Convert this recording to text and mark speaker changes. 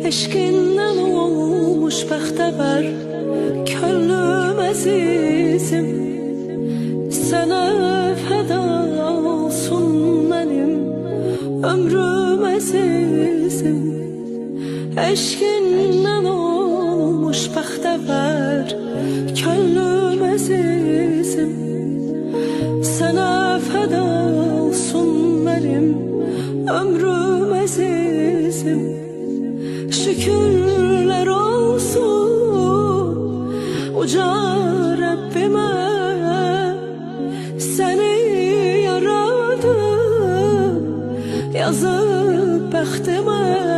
Speaker 1: Eşkinden olmuş bəxtəvər könlüm əzizim. Sənə fəda olsun mənim ömrüm əzizim. Eşkindən olmuş bəxtəvər könlüm əzizim. Sənə fəda olsun mənim ömrüm əzizim. Şükürler olsun uca Rabbime, seni yaradı yazıp bəxtimə.